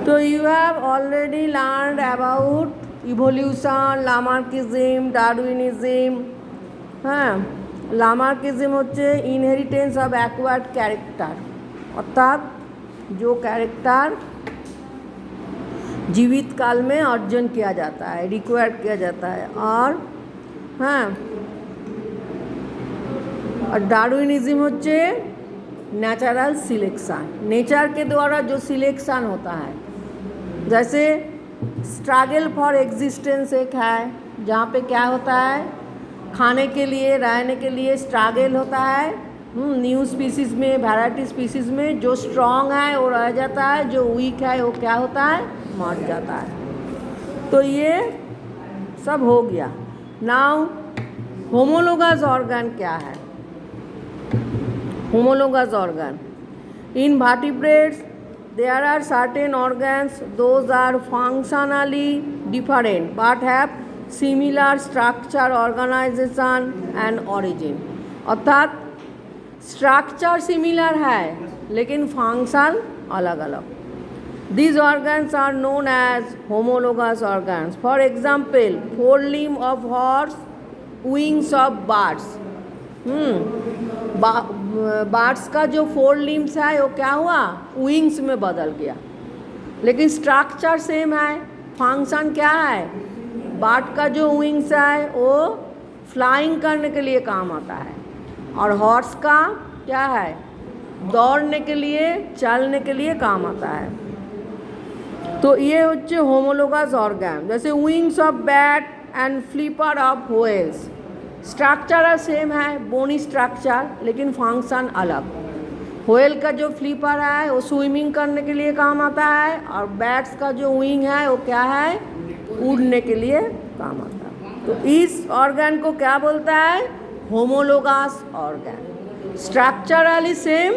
So you have already learned about evolution, Lamarckism, Darwinism. হ্যাঁ, লামার্কিজম হচ্ছে inheritance of acquired character, अर्थात जो character जीवित काल में अर्जन किया जाता है, रिक्वायर किया जाता है। और हाँ, और डार्विनिज्म होচ্ছে नेचुरल सिलेक्शन, नेचर के द्वारा जो सिलेक्शन होता है। जैसे स्ट्रगल फॉर एग्जिस्टेंस एक है, जहाँ पे क्या होता है, खाने के लिए, रहने के लिए स्ट्रगल होता है। न्यू स्पीसीज़ में, वैरायटी स्पीसीज़ में जो स्ट्रॉन्ग है वो रह जाता है, जो वीक है वो क्या होता है, मर जाता है। तो ये सब हो गया। नाउ होमोलोगस ऑर्गन क्या है? Homologous organ in vertebrates there are certain organs, those are functionally different but have similar structure, organization and origin। अर्थात स्ट्रक्चर सिमिलर है लेकिन फंक्शन अलग अलग। These organs are known as homologous organs। For example, forelimb of horse, wings of birds। Birds का जो four limbs है वो क्या हुआ, विंग्स में बदल गया, लेकिन स्ट्रक्चर सेम है। फंक्शन क्या है, बर्ड का जो विंग्स है वो फ्लाइंग करने के लिए काम आता है, और हॉर्स का क्या है, दौड़ने के लिए, चलने के लिए काम आता है। तो ये होच्छे होमोलोगस ऑर्गन। जैसे wings of bat and flipper of whales, structure same है, बोनी स्ट्रक्चर, लेकिन फंक्शन अलग। व्हेल का जो फ्लिपर है वो स्विमिंग करने के लिए काम आता है, और बैट्स का जो विंग है वो क्या है, उड़ने के लिए काम आता है। तो इस ऑर्गन को क्या बोलता है, homologous organ. Structurally same,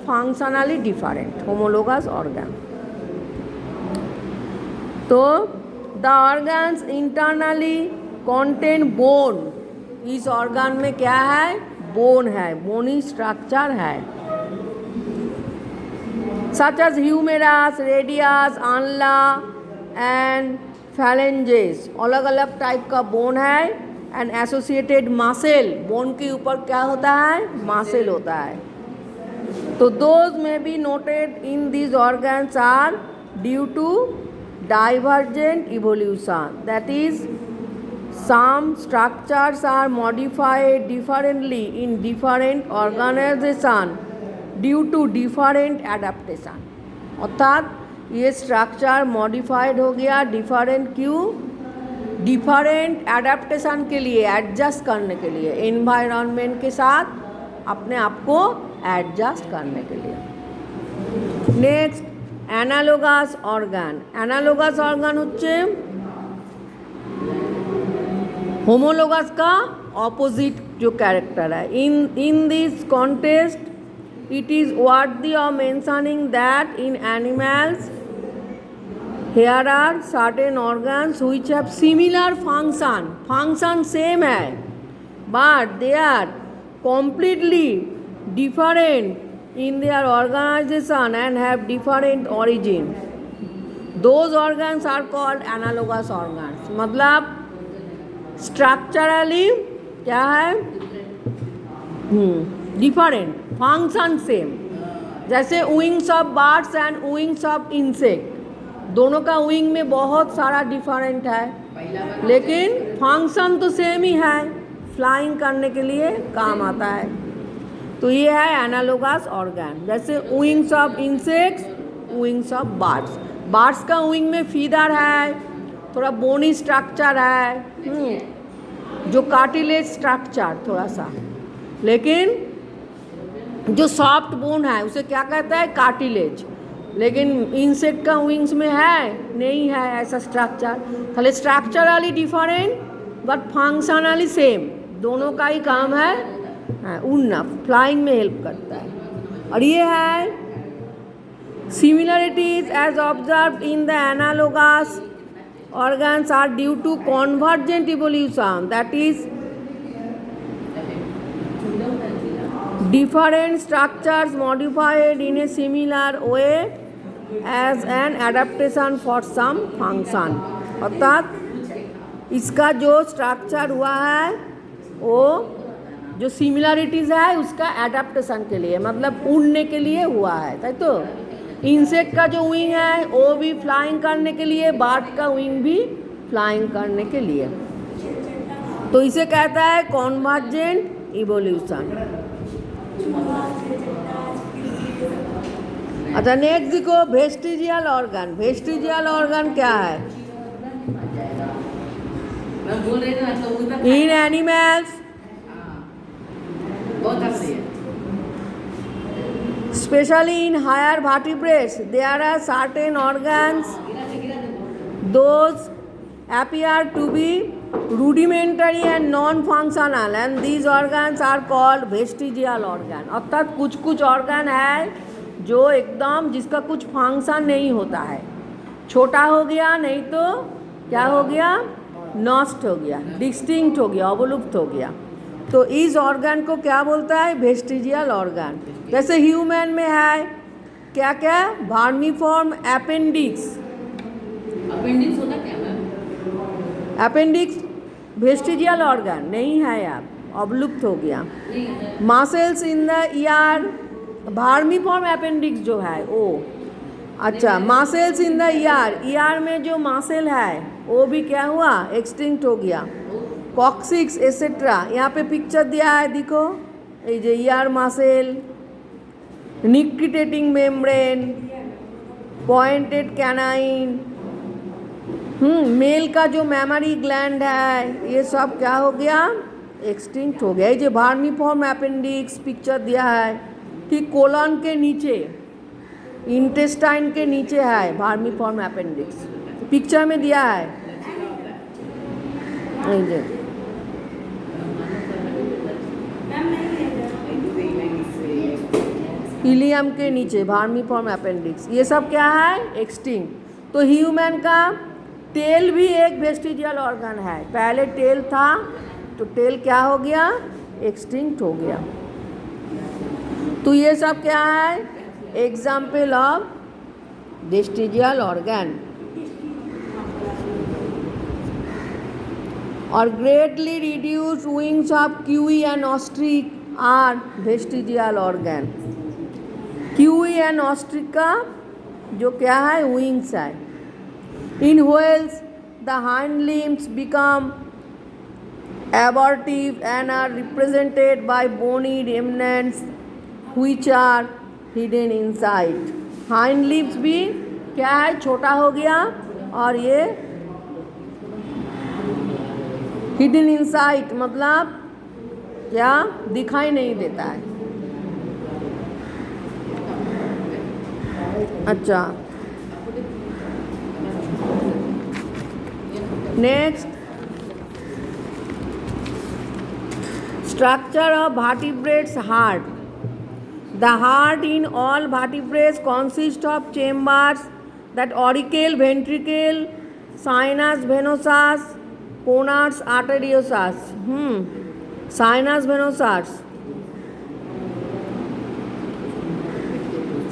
functionally different, homologous organ. तो the organs internally contain bone, इस ऑर्गन में क्या है, बोन है, बोनी स्ट्रक्चर है। सच एज ह्यूमेरस, रेडियस, आंला एंड फैलेंजेस, अलग अलग टाइप का बोन है। एंड एसोसिएटेड मसल, बोन के ऊपर क्या होता है, मसल होता है। तो those may be noted in these organs are due to divergent evolution, that is some structures are modified differently in different organization due to different adaptation। अर्थात ये स्ट्रक्चर मॉडिफाइड हो गया, डिफरेंट क्यों, डिफरेंट एडेप्टेशन के लिए, adjust करने के लिए, एनवायरनमेंट के साथ अपने आप को एडजस्ट करने के लिए। Next analogous organ. Analogous organ होच्छे होमोलोगस का ऑपोजिट जो कैरेक्टर है। In this context it is worthy of mentioning that in animals there are certain organs which have similar function, function same है but they are completely different in their organization and have different origin। Those organs are called analogous organs। मतलब structurally क्या है, different, function same. जैसे wings of birds and wings of insect, दोनों का wing में बहुत सारा डिफरेंट है, लेकिन फंक्शन तो सेम ही है, फ्लाइंग करने के लिए काम आता है। तो ये है एनालोगस ऑर्गन। जैसे wings of insects, wings of birds, birds का विंग में फीदर है, थोड़ा बोनी स्ट्रक्चर है, जो कार्टिलेज स्ट्रक्चर थोड़ा सा, लेकिन जो सॉफ्ट बोन है उसे क्या कहता है, कार्टिलेज। लेकिन इंसेक्ट का विंग्स में है, नहीं है ऐसा स्ट्रक्चर। खाली structurally different but functionally same, दोनों का ही काम है उड़ना, फ्लाइंग में हेल्प करता है। और ये है similarities as observe in the analogous organs are due to convergent evolution, that is different structures modified in a similar way as an adaptation for some function. अर्थात इसका जो स्ट्रक्चर हुआ है वो जो सिमिलरिटीज़ है उसका एडेप्टेशन के लिए, मतलब उड़ने के लिए हुआ है, ताई तो। इंसेक्ट का जो विंग है वो भी फ्लाइंग करने के लिए, बर्ड का विंग भी फ्लाइंग करने के लिए। तो इसे कहता है कॉन्वर्जेंट इवोल्यूशन। अच्छा, नेक्स्ट देखो वेस्टिजियल ऑर्गन। वेस्टिजियल ऑर्गन क्या है? इन animals especially in higher vertebrates there are certain organs those appear to be rudimentary and non-functional and these organs are called vestigial organ। अर्थात कुछ कुछ ऑर्गन है जो एकदम जिसका कुछ फंक्शन नहीं होता है, छोटा हो गया, नहीं तो क्या हो गया, नष्ट हो गया, डिस्टिंक्ट हो गया, अवलुप्त हो गया। तो इस ऑर्गन को क्या बोलता है? Vestigial organ. जैसे ह्यूमन में है क्या क्या? Vermiform appendix. अपेंडिक्स होता क्या मैम? अपेंडिक्स वेस्टिजियल ऑर्गन नहीं है, आप अवलुप्त हो गया। Muscles in the year, vermiform appendix जो है वो, अच्छा, muscles in the year, year में जो मसल है वो भी क्या हुआ? एक्सटिंक्ट हो गया। कॉक्सिक्स एसेट्रा, यहाँ पे पिक्चर दिया है, देखो ये जो ear muscle, nictitating membrane, pointed canine, male का जो मैमरी ग्लैंड है ये सब क्या हो गया? एक्सटिंक्ट हो गया। ये जो वर्मीफॉर्म अपेंडिक्स पिक्चर दिया है, ठीक कोलन के नीचे, इंटेस्टाइन के नीचे है वर्मीफॉर्म अपेंडिक्स, पिक्चर में दिया है। इलियम के नीचे वर्मीफॉर्म अपेंडिक्स, ये सब क्या है? एक्सटिंक्ट। तो ह्यूमन का टेल भी एक वेस्टिजियल ऑर्गन है। पहले टेल था तो टेल क्या हो गया? एक्सटिंक्ट हो गया। तो ये सब क्या है? Example of vestigial organ. और greatly reduce wings of kiwi and ostrich are vestigial organ. Kiwi and ostrich का जो क्या है? विंग्स है। In whales the hind limbs become abortive and are represented by bony remnants which are hidden inside। Hind limbs भी क्या है? छोटा हो गया और ये हिडन इनसाइड मतलब क्या? दिखाई नहीं देता है। अच्छा, next structure of vertebrates heart। The heart in all vertebrates consists of chambers that auricle, ventricle, sinus venosus, conus arteriosus। sinus venosus,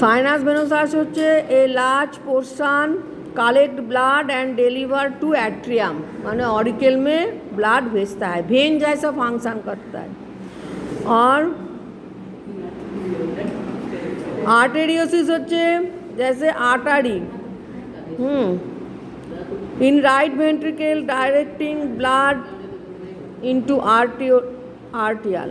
sinus venosus হচ্ছে a large portion collect blood and deliver to atrium, माने auricle में blood भेजता है, when जैसा function करता है। और arteriosus होচ্ছে जैसे artery, in right ventricle directing blood into आर्टियल।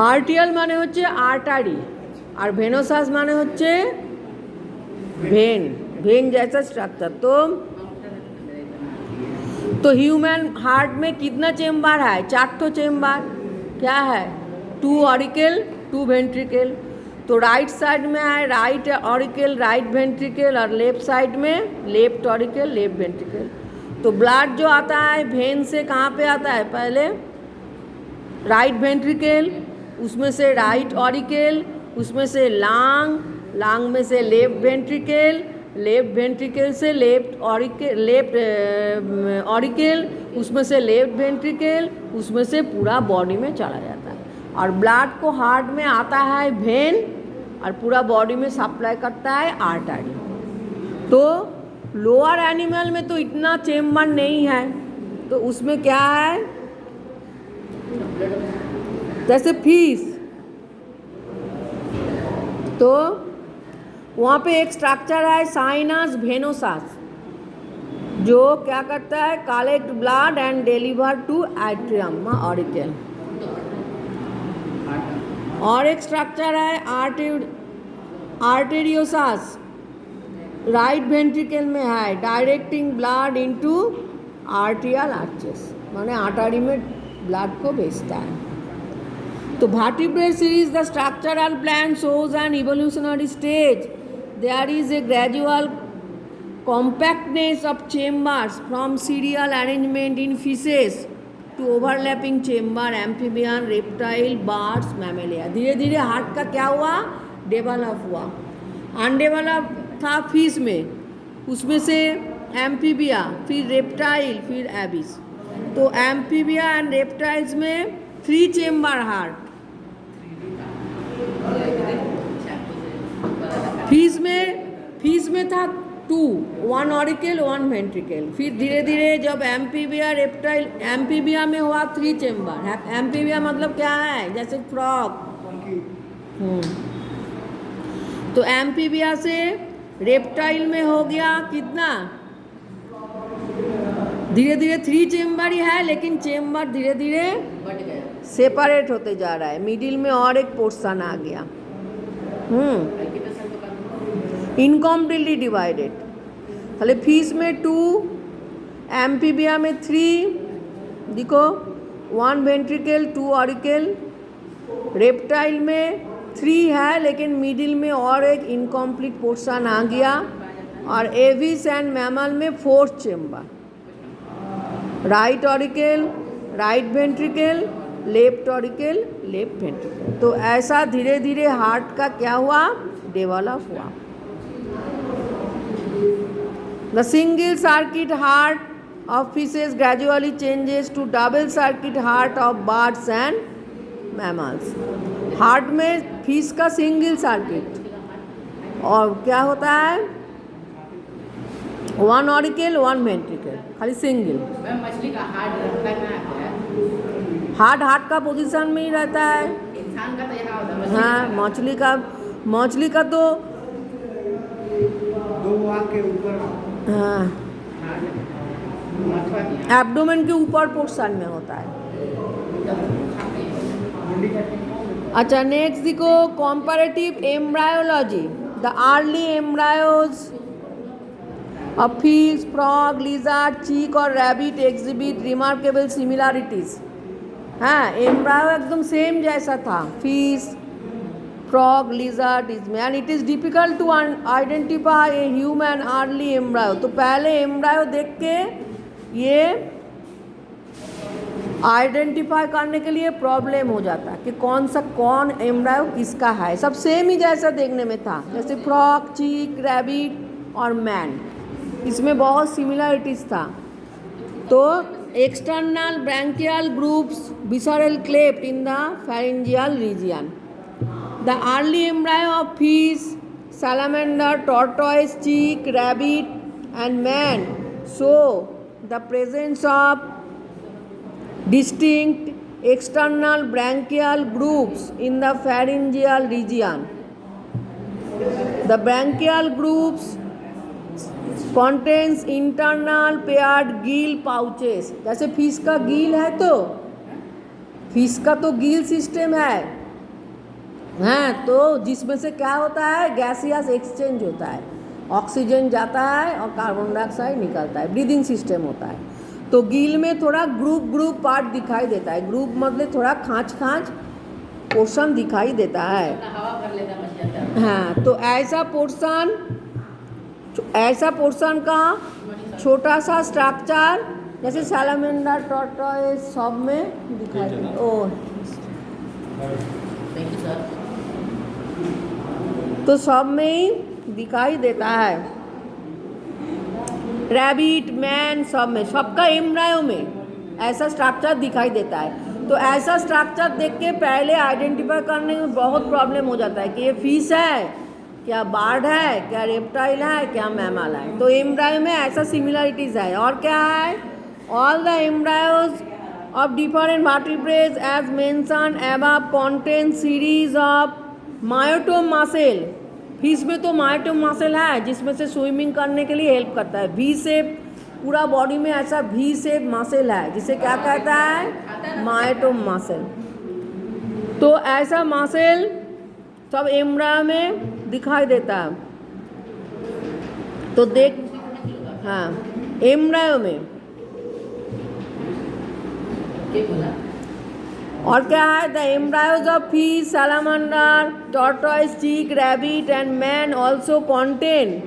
आर्टियल माने হচ্ছে आर्टरी और वेनोसास माने হচ্ছে वेन, वेन जैसा स्ट्रक्चर। तो ह्यूमन हार्ट में कितना चेम्बर है? 4 चेम्बर। क्या है? 2 ऑरिकल 2 वेंट्रिकल। तो राइट साइड में है राइट ऑरिकल राइट वेंट्रिकल और लेफ्ट साइड में लेफ्ट ऑरिकल लेफ्ट वेंट्रिकल। तो ब्लड जो आता है वेन से कहाँ पे आता है? पहले राइट वेंट्रिकल, उसमें से राइट ऑरिकल, उसमें से लांग, लांग में से लेफ्ट वेंट्रिकल, लेफ्ट वेंट्रिकल से लेफ्ट ऑरिकल, उसमें से लेफ्ट वेंट्रिकल, उसमें से पूरा बॉडी में चला जाता है। और ब्लड को हार्ट में आता है वेन और पूरा बॉडी में सप्लाई करता है आर्टरी। तो लोअर एनिमल में तो इतना चेम्बर नहीं है, तो उसमें क्या है, जैसे फिश, तो वहाँ पे एक स्ट्रक्चर है साइनस वेनोसस, जो क्या करता है, collect blood and deliver to atrium auricle. और एक स्ट्रक्चर है आर्टेरियोसस, राइट वेंट्रिकल में है, directing blood into arterial arches, माने आर्टरी में ब्लड को भेजता है। तो vertebrate series, the structural plan shows an evolutionary stage. There is a gradual compactness of chambers from serial arrangement in fishes to overlapping chamber, amphibian, reptile, birds, mammalia. धीरे धीरे heart का क्या हुआ, डेवलप हुआ। अनडेवलप था fish में, उसमें से एम्फीबिया, फिर रेप्टाइल, फिर एबिस। तो एम्फीबिया एंड रेप्टाइल्स में 3 चेम्बर हार्ट, फिश में था 2, 1 ऑरिकल 1 वेंट्रिकल। फिर धीरे धीरे जब एम्फीबिया रेप्टाइल, एम्फीबिया में हुआ 3 चेम्बर। एम्फीबिया मतलब क्या है, जैसे फ्रॉग। तो एम्फीबिया से रेप्टाइल में हो गया कितना, धीरे धीरे 3 चेम्बर ही है, लेकिन चेम्बर धीरे धीरे सेपरेट होते जा रहा है। मिडिल में और एक पोर्शन आ गया, इनकम्प्लीटली डिवाइडेड। ताहले फिश में 2, एम्फीबिया में 3, देखो 1 वेंट्रिकल 2 ऑरिकल। रेप्टाइल में 3 है, लेकिन मिडिल में और एक इनकम्प्लीट पोर्शन आ गया। और एविस एंड मैमल में 4 chamber, right auricle, right ventricle, left auricle, left ventricle. तो ऐसा धीरे धीरे हार्ट का क्या हुआ, डेवलप हुआ। The single circuit heart of fishes gradually changes to double circuit heart of birds and mammals. Heart में फिश का सिंगल सर्किट, और क्या होता है, 1 ऑरिकल 1 वेंट्रिकल, खाली सिंगल। मछली का हार्ट रहता है, हार्ट का पोजीशन में ही रहता है। इंसान का तो यहाँ होता है। हाँ, मछली का तो 2 आँख के ऊपर, हाँ, एब्डोमेन के ऊपर पोर्शन में होता है। अच्छा, नेक्स्ट देखो, comparative embryology. The early embryos of fish, frog, lizard, chick और रैबिट एग्जिबिट रिमार्केबल सिमिलरिटीज। हाँ, एम्ब्रायो एकदम सेम जैसा था, फिश, frog, lizard इसमें, and it is difficult to identify a human early embryo। तो पहले एम्ब्रायो देख के ये आइडेंटिफाई करने के लिए प्रॉब्लम हो जाता है कि कौन एम्ब्रायो किसका है। सब सेम ही जैसा देखने में था, जैसे फ्रॉग, चीक, रैबिट और मैन, इसमें बहुत सिमिलरिटीज था। तो external branchial groups, visceral cleft in the pharyngeal region। The early embryo of fish, salamander, tortoise, cheek, rabbit and man show the presence of distinct external branchial groups in the pharyngeal region। The branchial groups contains internal paired gill pouches। जैसे fish का गिल है, तो fish का तो Gill system है, हाँ, तो जिसमें से क्या होता है, गैसियस एक्सचेंज होता है, ऑक्सीजन जाता है और कार्बन डाइऑक्साइड निकलता है, ब्रीदिंग सिस्टम होता है। तो गिल में थोड़ा ग्रुप पार्ट दिखाई देता है, ग्रुप मतलब थोड़ा खाँच पोर्शन दिखाई देता है। हवा भर लेता मछली। हाँ, तो ऐसा पोर्शन का छोटा सा स्ट्रक्चर, जैसे सैलामेंडर, टॉर्टोइस सब में दिखाई देता। ओ, थैंक यू सर। तो सब में ही दिखाई देता है। रैबिट, मैन, सब में, सबका एम्ब्रायो में ऐसा स्ट्रक्चर दिखाई देता है। तो ऐसा स्ट्रक्चर देख के पहले आइडेंटिफाई करने में बहुत प्रॉब्लम हो जाता है कि ये फिश है, क्या बर्ड है, क्या रेप्टाइल है, क्या मैमल है। तो एम्ब्रायो में ऐसा सिमिलरिटीज़ है। और क्या है, all the embryos of different vertebrates as mention above contain series of myotome muscle. Fish में तो मायोटोम मसल है जिसमें से स्विमिंग करने के लिए हेल्प करता है। वी शेप, पूरा बॉडी में ऐसा वी शेप मसल है जिसे क्या कहता है, मायोटोम मसल। तो ऐसा मसल सब एम्ब्रायो में दिखाई देता है। तो देख, हाँ, एम्ब्रायो में क्या बोला? और क्या है, the embryos of fish, salamander, tortoise, chick, rabbit and man also contain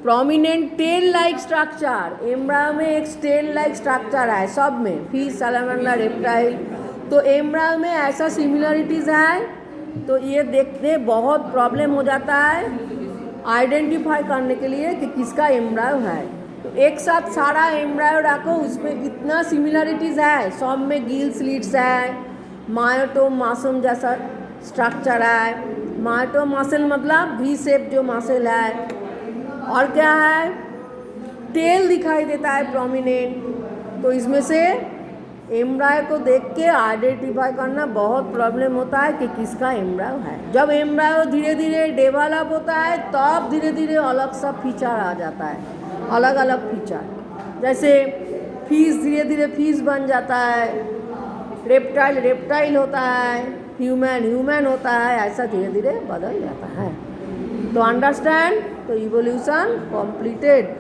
prominent tail like structure. Embryo में एक टेल लाइक स्ट्रक्चर है सब में, फिश, सैलामांडर, रेप्टाइल। तो एम्ब्रायो में ऐसा सिमिलरिटीज़ है। तो ये देखने बहुत प्रॉब्लम हो जाता है आइडेंटिफाई करने के लिए कि किसका एम्ब्रायो है। तो एक साथ सारा एम्ब्रायो रखो, उसमें इतना सिमिलरिटीज़ है, सब में गिल स्लिट्स है, मायोटोम मसल जैसा स्ट्रक्चर है। मायोटोम मसल मतलब वी शेप जो मसल है। और क्या है, टेल दिखाई देता है प्रोमिनेंट। तो इसमें से एम्ब्रायो को देख के आइडेंटिफाई करना बहुत प्रॉब्लम होता है कि किसका एम्ब्रायो है। जब एम्ब्रायो धीरे धीरे डेवलप होता है तब धीरे धीरे अलग सा फीचर आ जाता है, अलग अलग फीचर। जैसे फिश धीरे धीरे फिश बन जाता है, रेप्टाइल रेप्टाइल होता है, ह्यूमन ह्यूमन होता है, ऐसा धीरे धीरे बदल जाता है। तो अंडरस्टैंड, तो इवोल्यूशन कंप्लीटेड।